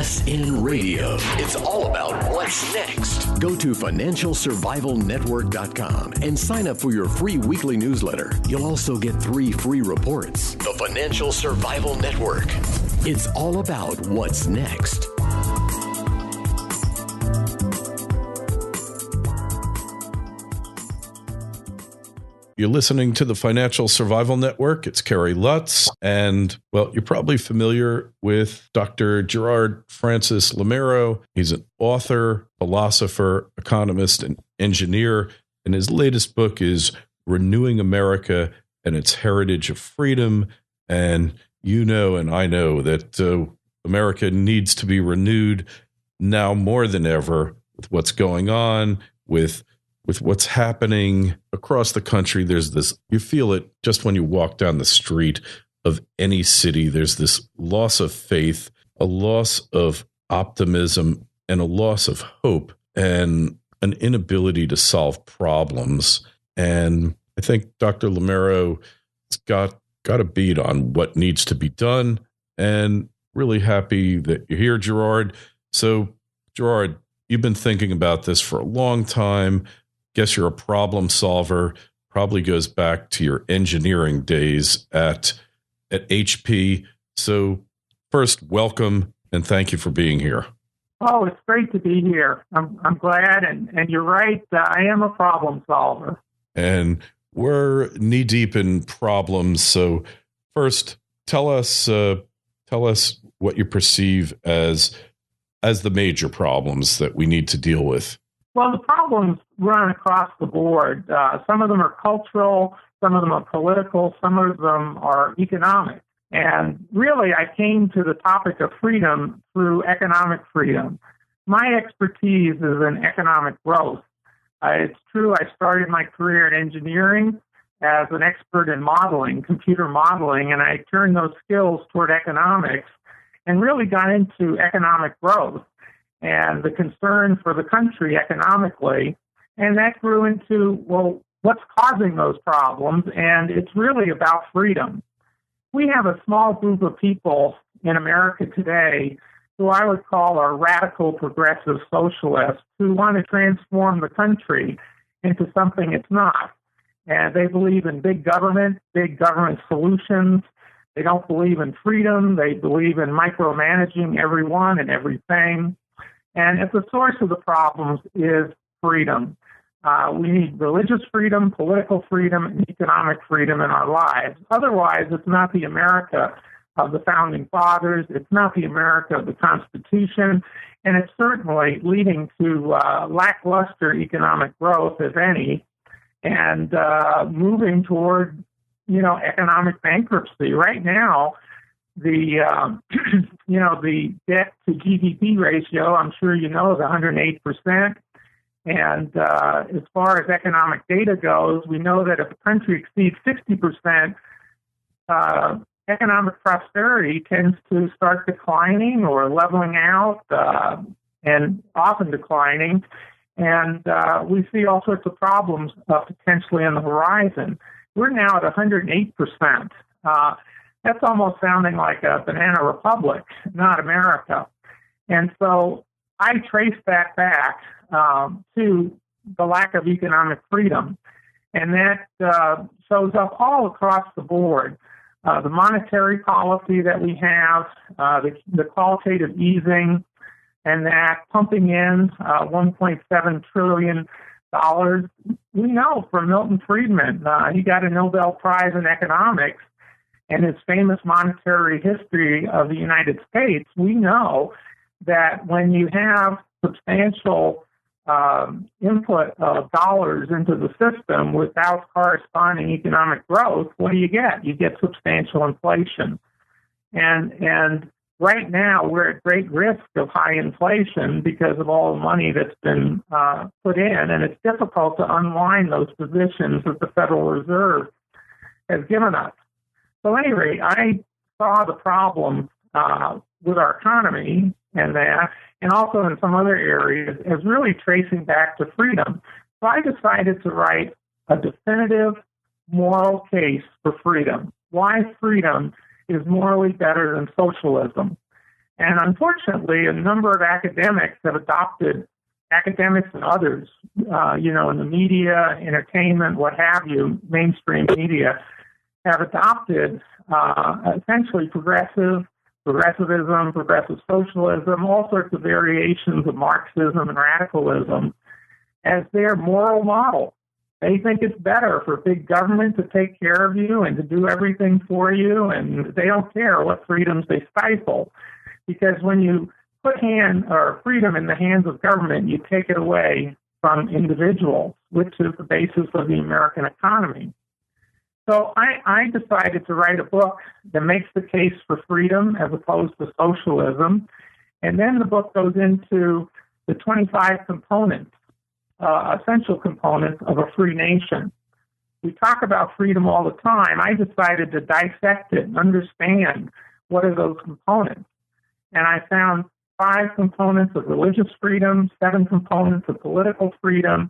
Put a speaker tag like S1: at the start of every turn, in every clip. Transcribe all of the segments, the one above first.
S1: best in radio. It's all about what's next. Go to financialsurvivalnetwork.com and sign up for your free weekly newsletter. You'll also get 3 free reports. The Financial Survival Network. It's all about what's next.
S2: You're listening to the Financial Survival Network. It's Kerry, Lutz. And, well, you're probably familiar with Dr. Gerard Francis Lameiro. He's an author, philosopher, economist, and engineer. And his latest book is Renewing America and Its Heritage of Freedom. And you know and I know that America needs to be renewed now more than ever with what's going on, with what's happening across the country. There's this, you feel it just when you walk down the street of any city. There's this loss of faith, a loss of optimism, and a loss of hope, and an inability to solve problems. And I think Dr. Lameiro has got a beat on what needs to be done, and really happy that you're here, Gerard. So, Gerard, you've been thinking about this for a long time. Guess you're a problem solver. Probably goes back to your engineering days at HP. So first, welcome and thank you for being here.
S3: Oh, it's great to be here. I'm glad, and you're right. I am a problem solver.
S2: And we're knee deep in problems. So first, tell us what you perceive as the major problems that we need to deal with.
S3: Well, the problems run across the board. Some of them are cultural, some of them are political, some of them are economic. And really, I came to the topic of freedom through economic freedom. My expertise is in economic growth. It's true, I started my career in engineering as an expert in modeling, computer modeling, and I turned those skills toward economics and really got into economic growth and the concern for the country economically. And that grew into, well, what's causing those problems? And it's really about freedom. We have a small group of people in America today who I would call are radical progressive socialists who want to transform the country into something it's not. And they believe in big government solutions. They don't believe in freedom. They believe in micromanaging everyone and everything. And at the source of the problems is freedom. We need religious freedom, political freedom, and economic freedom in our lives. Otherwise, it's not the America of the Founding Fathers. It's not the America of the Constitution. And it's certainly leading to lackluster economic growth, if any, and moving toward, economic bankruptcy. Right now, the the debt to GDP ratio, I'm sure you know, is 108%. And as far as economic data goes, we know that if a country exceeds 60%, economic prosperity tends to start declining or leveling out, and often declining. And we see all sorts of problems potentially on the horizon. We're now at 108%. That's almost sounding like a banana republic, not America. And so I trace that back to the lack of economic freedom. And that shows up all across the board. The monetary policy that we have, the qualitative easing, and that pumping in $1.7 trillion. We know from Milton Friedman, he got a Nobel Prize in economics, and his famous monetary history of the United States, we know that when you have substantial input of dollars into the system without corresponding economic growth, what do? You get substantial inflation. And right now, we're at great risk of high inflation because of all the money that's been put in, and it's difficult to unwind those positions that the Federal Reserve has given us. So anyway, I saw the problem with our economy and also in some other areas as really tracing back to freedom. So I decided to write a definitive moral case for freedom. Why freedom is morally better than socialism. And unfortunately, a number of academics have adopted, academics and others, in the media, entertainment, what have you, mainstream media, have adopted essentially progressivism, progressive socialism, all sorts of variations of Marxism and radicalism as their moral model. They think it's better for big government to take care of you and to do everything for you, and they don't care what freedoms they stifle. Because when you put freedom in the hands of government, you take it away from individuals, which is the basis of the American economy. So I decided to write a book that makes the case for freedom as opposed to socialism. And then the book goes into the 25 components, essential components of a free nation. We talk about freedom all the time. I decided to dissect it and understand what are those components. And I found 5 components of religious freedom, 7 components of political freedom,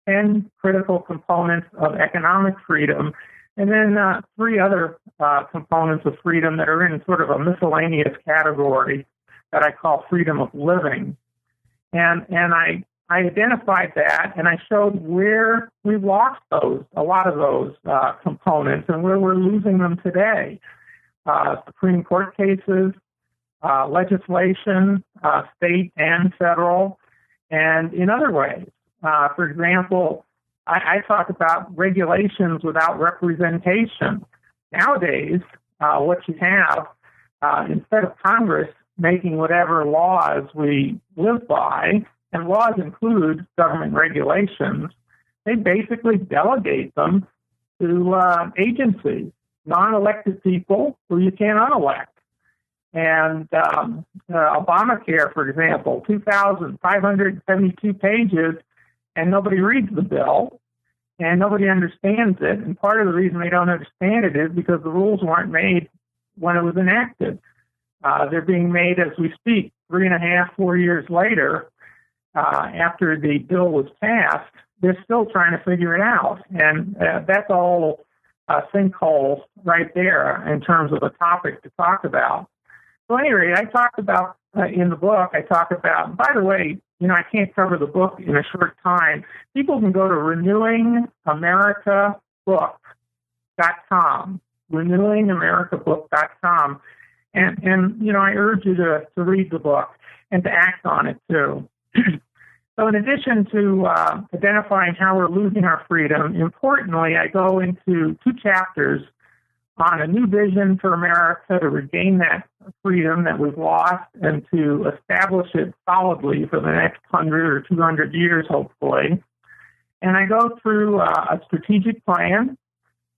S3: 10 critical components of economic freedom, and then 3 other components of freedom that are in sort of a miscellaneous category that I call freedom of living. And I identified that, and I showed where we've lost a lot of those components, and where we're losing them today. Supreme Court cases, legislation, state and federal, and in other ways. For example, I talk about regulations without representation. Nowadays, what you have, instead of Congress making whatever laws we live by, and laws include government regulations, they basically delegate them to agencies, non-elected people who you can't unelect. And Obamacare, for example, 2,572 pages, and nobody reads the bill, and nobody understands it. And part of the reason they don't understand it is because the rules weren't made when it was enacted. They're being made as we speak, 3.5, 4 years later, after the bill was passed. They're still trying to figure it out. And that's all sinkhole right there in terms of a topic to talk about. So anyway, I talked about, in the book, by the way, I can't cover the book in a short time. People can go to renewingamericabook.com, renewingamericabook.com, and I urge you to read the book and to act on it too. So in addition to identifying how we're losing our freedom, importantly, I go into 2 chapters on a new vision for America to regain that freedom that we've lost and to establish it solidly for the next 100 or 200 years, hopefully. And I go through a strategic plan,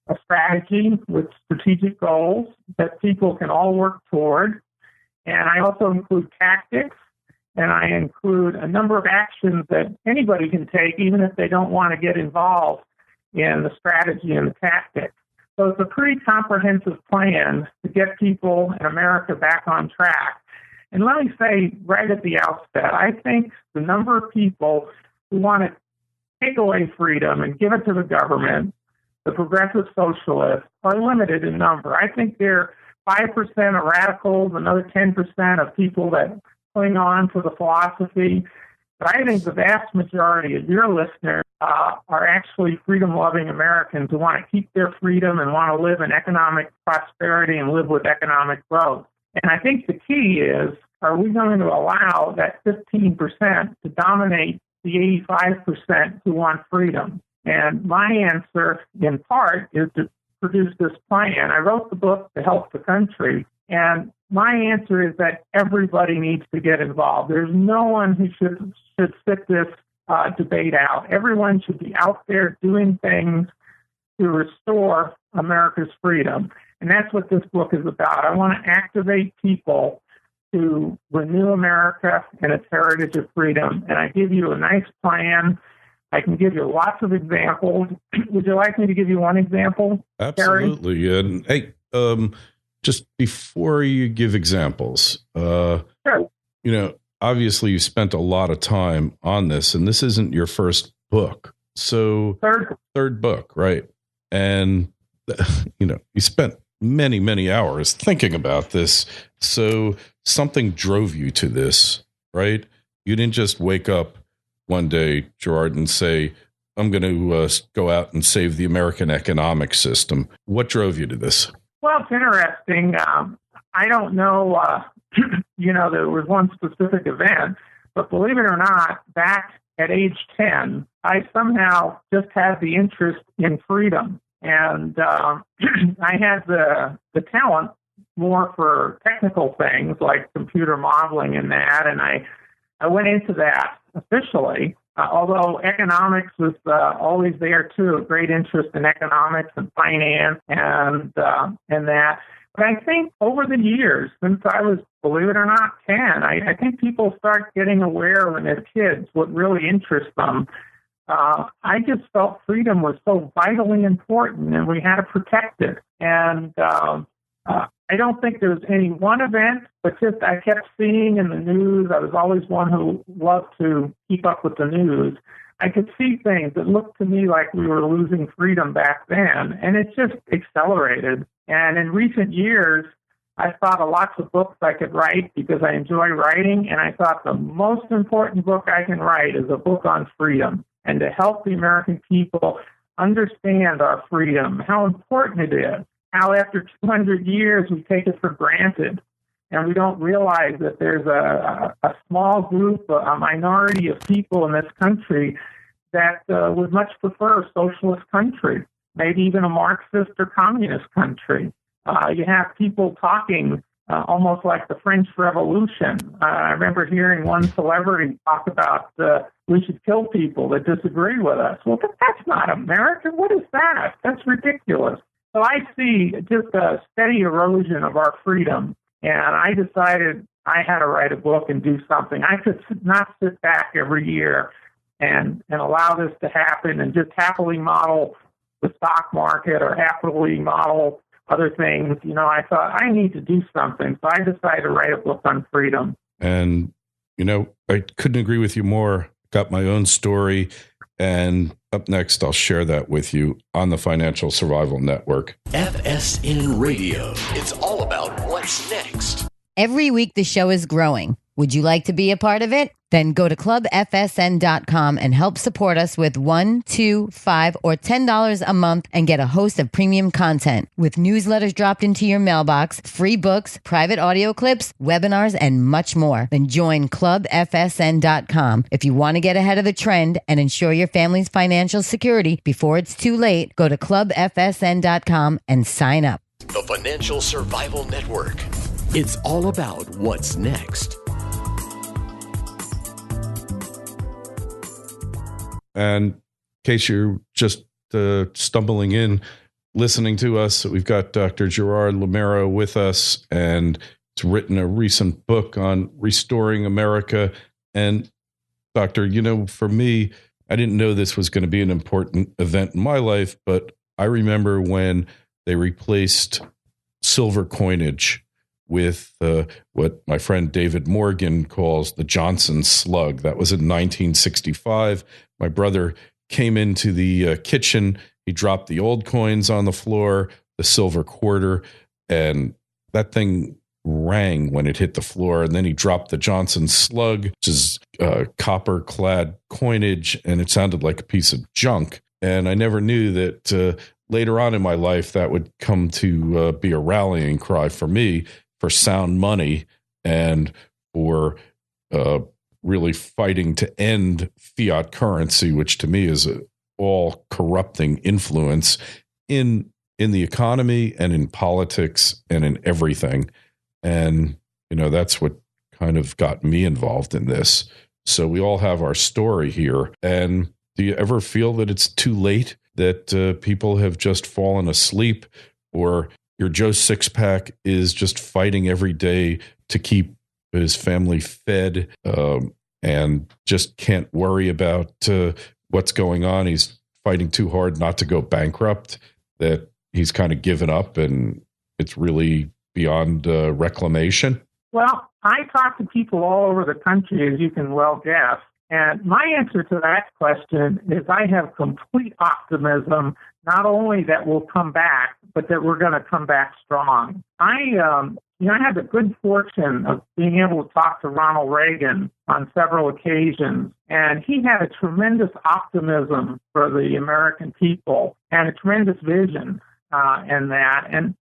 S3: a strategy with strategic goals that people can all work toward. And I also include tactics, and I include a number of actions that anybody can take, even if they don't want to get involved in the strategy and the tactics. So it's a pretty comprehensive plan to get people in America back on track. And let me say right at the outset, I think the number of people who want to take away freedom and give it to the government, the progressive socialists, are limited in number. I think they're 5% of radicals, another 10% of people that cling on to the philosophy. But I think the vast majority of your listeners are actually freedom-loving Americans who want to keep their freedom and want to live in economic prosperity and live with economic growth. And I think the key is, are we going to allow that 15% to dominate the 85% who want freedom? And my answer, in part, is to produce this plan. I wrote the book to help the country, and my answer is that everybody needs to get involved. There's no one who should sit this debate out. Everyone should be out there doing things to restore America's freedom. And that's what this book is about. I want to activate people to renew America and its heritage of freedom. And I give you a nice plan. I can give you lots of examples. Would you like me to give you one example,
S2: Absolutely. Kerry? And hey, just before you give examples,
S3: sure.
S2: Obviously you spent a lot of time on this, and this isn't your first book. So third book, right? And you spent many, many hours thinking about this. So something drove you to this, right? You didn't just wake up one day, Gerard, and say, I'm going to go out and save the American economic system. What drove you to this?
S3: Well, it's interesting. I don't know, there was one specific event, but believe it or not, back at age 10, I somehow just had the interest in freedom. And I had the talent more for technical things like computer modeling and that. And I went into that officially, although economics was always there too, a great interest in economics and finance and that. But I think over the years, since I was, believe it or not, 10, I think people start getting aware when they're kids what really interests them. I just felt freedom was so vitally important and we had to protect it. And I don't think there was any one event, but just I kept seeing in the news. I was always one who loved to keep up with the news. I could see things that looked to me like we were losing freedom back then, and it just accelerated. And in recent years, I thought of lots of books I could write because I enjoy writing, and I thought the most important book I can write is a book on freedom and to help the American people understand our freedom, how important it is, how after 200 years we take it for granted, and we don't realize that there's a small group, a minority of people in this country that would much prefer a socialist country, maybe even a Marxist or communist country. You have people talking almost like the French Revolution. I remember hearing one celebrity talk about we should kill people that disagree with us. Well, that's not America. What is that? That's ridiculous. So I see just a steady erosion of our freedom, and I decided I had to write a book and do something. I could not sit back every year and allow this to happen and just happily model the stock market or happily model other things. I thought I need to do something. So I decided to write a book on freedom.
S2: And, I couldn't agree with you more. Got my own story. And up next, I'll share that with you on the Financial Survival Network.
S1: FSN Radio. It's all about what's next.
S4: Every week, the show is growing. Would you like to be a part of it? Then go to clubfsn.com and help support us with $1, $2, $5, or $10 a month and get a host of premium content with newsletters dropped into your mailbox, free books, private audio clips, webinars, and much more. Then join clubfsn.com. If you want to get ahead of the trend and ensure your family's financial security before it's too late, go to clubfsn.com and sign up.
S1: The Financial Survival Network. It's all about what's next.
S2: And in case you're just stumbling in, listening to us, we've got Dr. Gerard Lameiro with us, and it's written a recent book on restoring America. And Doctor, for me, I didn't know this was going to be an important event in my life, but I remember when they replaced silver coinage with what my friend David Morgan calls the Johnson Slug. That was in 1965. My brother came into the kitchen. He dropped the old coins on the floor, the silver quarter, and that thing rang when it hit the floor. And then he dropped the Johnson Slug, which is copper-clad coinage, and it sounded like a piece of junk. And I never knew that later on in my life that would come to be a rallying cry for me for sound money and for really fighting to end fiat currency, which to me is an all corrupting influence in the economy and in politics and in everything. And, that's what kind of got me involved in this. So we all have our story here. And do you ever feel that it's too late, that people have just fallen asleep, or your Joe Sixpack is just fighting every day to keep his family fed and just can't worry about what's going on? He's fighting too hard not to go bankrupt, that he's kind of given up and it's really beyond reclamation?
S3: Well, I talk to people all over the country, as you can well guess, And my answer to that question is I have complete optimism, not only that we'll come back, but that we're going to come back strong. I had the good fortune of being able to talk to Ronald Reagan on several occasions, and he had a tremendous optimism for the American people and a tremendous vision in that. And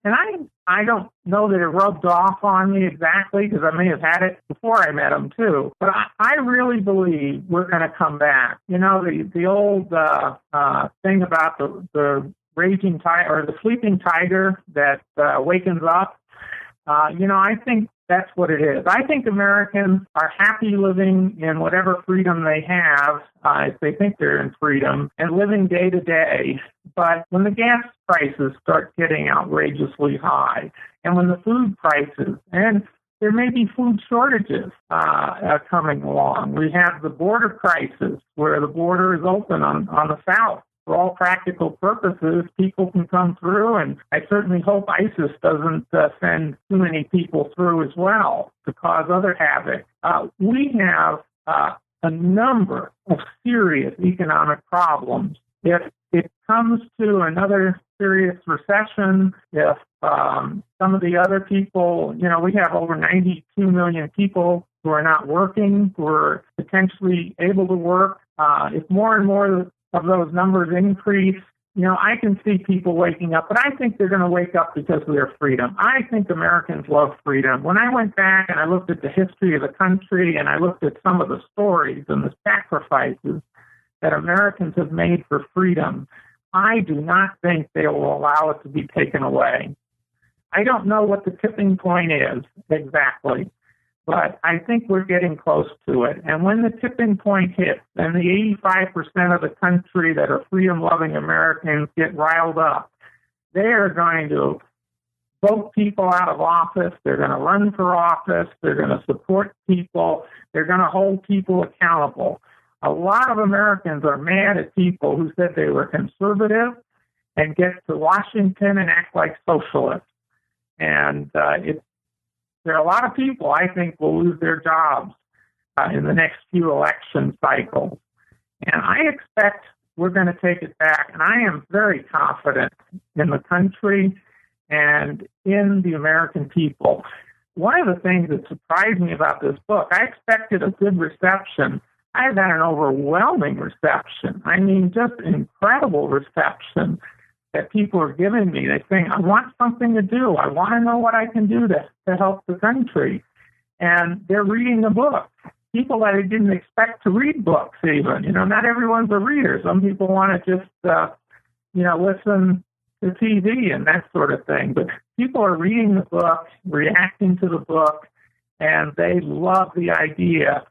S3: I don't know that it rubbed off on me exactly, because I may have had it before I met him too. But I really believe we're going to come back. You know, the old thing about the raging tiger or the sleeping tiger that wakens up. I think that's what it is. I think Americans are happy living in whatever freedom they have, if they think they're in freedom, and living day to day. But when the gas prices start getting outrageously high, and when the food prices, and there may be food shortages coming along. We have the border crisis, where the border is open on the south. For all practical purposes, people can come through, and I certainly hope ISIS doesn't send too many people through as well to cause other havoc. We have a number of serious economic problems. If it comes to another serious recession, if some of the other people, we have over 92 million people who are not working, who are potentially able to work. If more and more of those numbers increase, I can see people waking up, but I think they're going to wake up because of their freedom. I think Americans love freedom. When I went back and I looked at the history of the country and I looked at some of the stories and the sacrifices that Americans have made for freedom, I do not think they will allow it to be taken away. I don't know what the tipping point is exactly, but I think we're getting close to it. And when the tipping point hits and the 85% of the country that are freedom-loving Americans get riled up, they are going to vote people out of office. They're going to run for office. They're going to support people. They're going to hold people accountable. A lot of Americans are mad at people who said they were conservative and get to Washington and act like socialists. And there are a lot of people, I think, will lose their jobs in the next few election cycles. And I expect we're going to take it back. And I am very confident in the country and in the American people. One of the things that surprised me about this book, I expected a good reception. I've had an overwhelming reception. I mean, just incredible reception that people are giving me. They think, I want something to do. I want to know what I can do to help the country. And they're reading the book. People that I didn't expect to read books even. Not everyone's a reader. Some people want to just, listen to TV and that sort of thing. But people are reading the book, reacting to the book, and they love the idea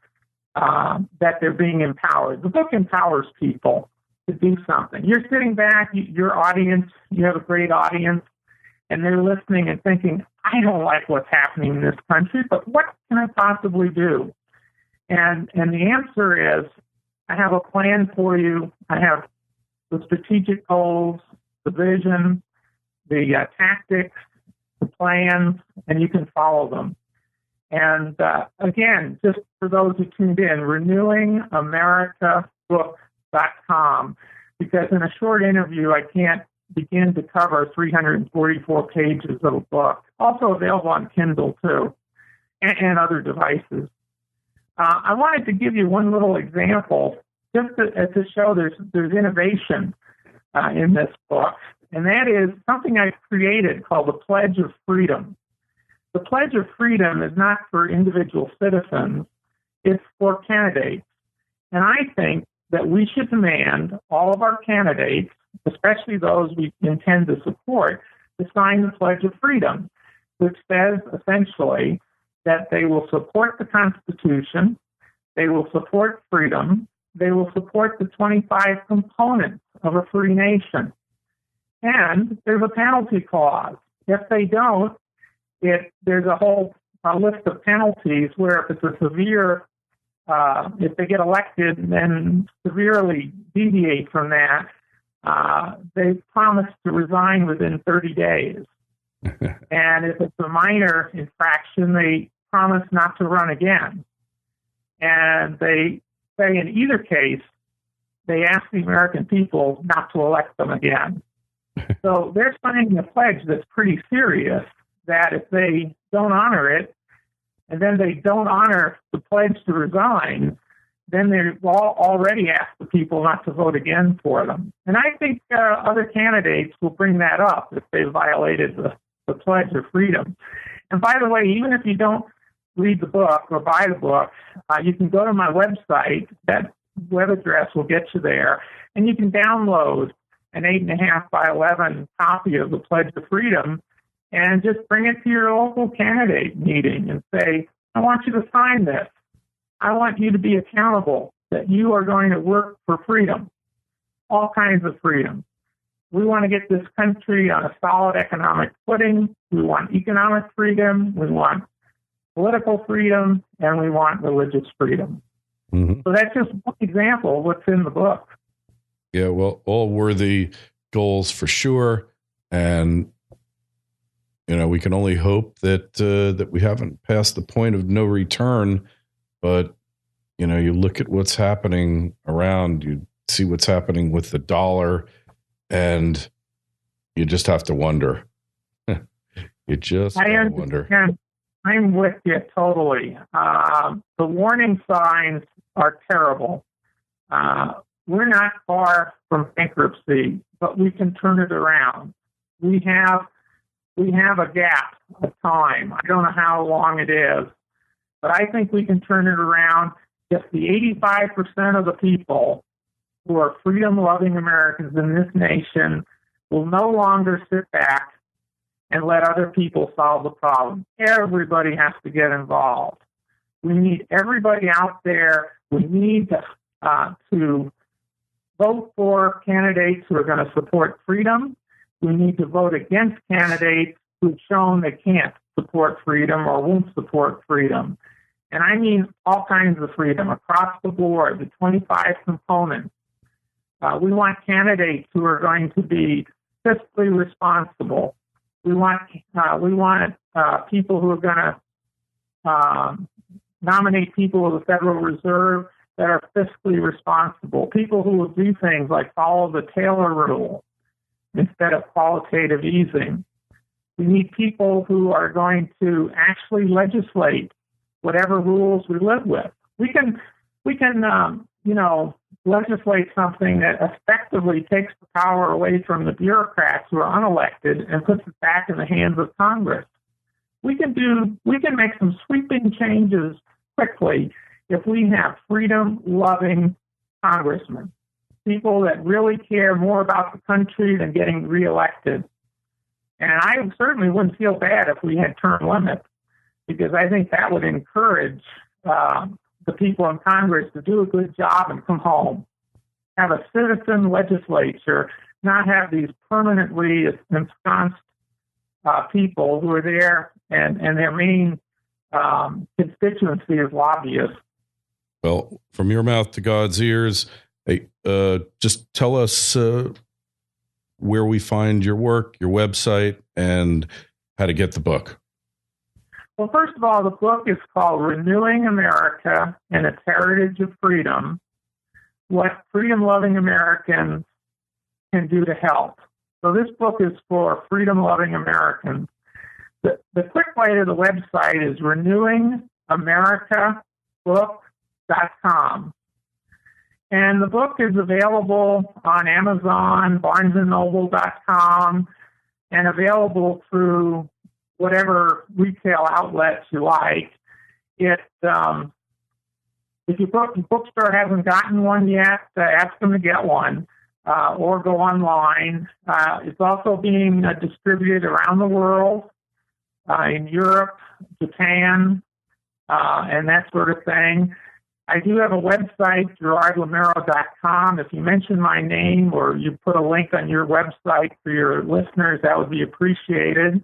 S3: that they're being empowered. The book empowers people to do something. You're sitting back, your audience, you have a great audience, and they're listening and thinking, I don't like what's happening in this country, but what can I possibly do? And the answer is, I have a plan for you. I have the strategic goals, the vision, the tactics, the plans, and you can follow them. And again, just for those who tuned in, renewingamericabook.com, because in a short interview, I can't begin to cover 344 pages of a book. Also available on Kindle, too, and other devices. I wanted to give you one little example, just to show there's innovation in this book, and that is something I've created called the Pledge of Freedom. The Pledge of Freedom is not for individual citizens, it's for candidates. And I think that we should demand all of our candidates, especially those we intend to support, to sign the Pledge of Freedom, which says essentially that they will support the Constitution, they will support freedom, they will support the 25 components of a free nation. And there's a penalty clause. If they don't, there's a whole list of penalties where if it's a severe, if they get elected and then severely deviate from that, they promise to resign within 30 days. And if it's a minor infraction, they promise not to run again. And they say in either case, they ask the American people not to elect them again. So they're signing a pledge that's pretty serious, that if they don't honor it, and then they don't honor the pledge to resign, then they've already asked the people not to vote again for them. And I think other candidates will bring that up if they violated the Pledge of Freedom. And by the way, even if you don't read the book or buy the book, you can go to my website. That web address will get you there, and you can download an 8.5 by 11 copy of the Pledge of Freedom and just bring it to your local candidate meeting and say, I want you to sign this. I want you to be accountable that you are going to work for freedom, all kinds of freedom. We want to get this country on a solid economic footing. We want economic freedom. We want political freedom, and we want religious freedom. Mm-hmm. So that's just one example of what's in the book.
S2: Yeah, well, all worthy goals for sure. And, we can only hope that that we haven't passed the point of no return. But, you look at what's happening around, you see what's happening with the dollar, and you just have to wonder. You just wonder.
S3: I'm with you totally. The warning signs are terrible. We're not far from bankruptcy, but we can turn it around. We have a gap of time. I don't know how long it is, but I think we can turn it around if the 85% of the people who are freedom-loving Americans in this nation will no longer sit back and let other people solve the problem. Everybody has to get involved. We need everybody out there. We need to vote for candidates who are going to support freedom. We need to vote against candidates who've shown they can't support freedom or won't support freedom. And I mean all kinds of freedom across the board, the 25 components. We want candidates who are going to be fiscally responsible. We want people who are going to nominate people of the Federal Reserve that are fiscally responsible, people who will do things like follow the Taylor rule instead of qualitative easing. We need people who are going to actually legislate whatever rules we live with. We can legislate something that effectively takes the power away from the bureaucrats who are unelected and puts it back in the hands of Congress. We can make some sweeping changes quickly if we have freedom-loving congressmen, people that really care more about the country than getting reelected. And I certainly wouldn't feel bad if we had term limits, because I think that would encourage the people in Congress to do a good job and come home. Have a citizen legislature, not have these permanently ensconced people who are there and their main constituency is lobbyists.
S2: Well, from your mouth to God's ears, hey, just tell us where we find your work, your website, and how to get the book.
S3: Well, first of all, the book is called Renewing America and Its Heritage of Freedom, What Freedom-Loving Americans Can Do to Help. So this book is for freedom-loving Americans. The quick way to the website is renewingamericabook.com. And the book is available on Amazon, barnesandnoble.com, and available through whatever retail outlets you like. If your bookstore hasn't gotten one yet, ask them to get one or go online. It's also being distributed around the world, in Europe, Japan, and that sort of thing. I do have a website, GerardLameiro.com. If you mention my name or you put a link on your website for your listeners, that would be appreciated.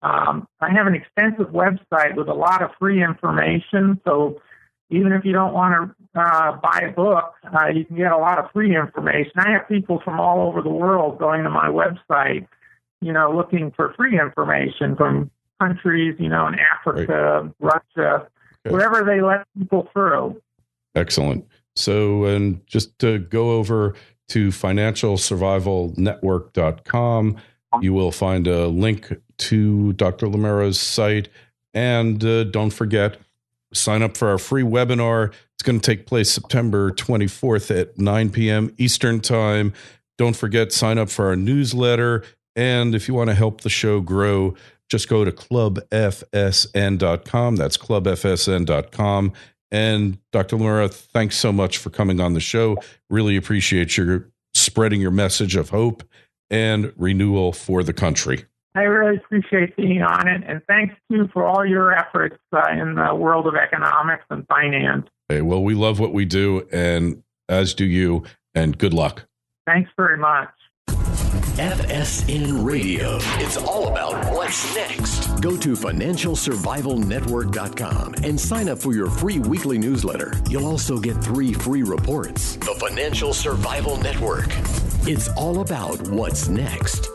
S3: I have an extensive website with a lot of free information, so even if you don't want to buy a book, you can get a lot of free information. I have people from all over the world going to my website, looking for free information from countries, in Africa, right. Russia, wherever they let people through.
S2: Excellent. So, and just to go over to financialsurvivalnetwork.com, you will find a link to Dr. Lameiro's site. And don't forget, sign up for our free webinar. It's going to take place September 24th at 9 p.m. Eastern Time. Don't forget, sign up for our newsletter. And if you want to help the show grow, just go to clubfsn.com. That's clubfsn.com. And Dr. Lameiro, thanks so much for coming on the show. Really appreciate your spreading your message of hope and renewal for the country.
S3: I really appreciate being on it. And thanks, too, for all your efforts in the world of economics and finance.
S2: Hey, well, we love what we do, and as do you, and good luck.
S3: Thanks very much.
S1: FSN Radio. It's all about what's next. Go to financialsurvivalnetwork.com and sign up for your free weekly newsletter. You'll also get 3 free reports. The Financial Survival Network. It's all about what's next.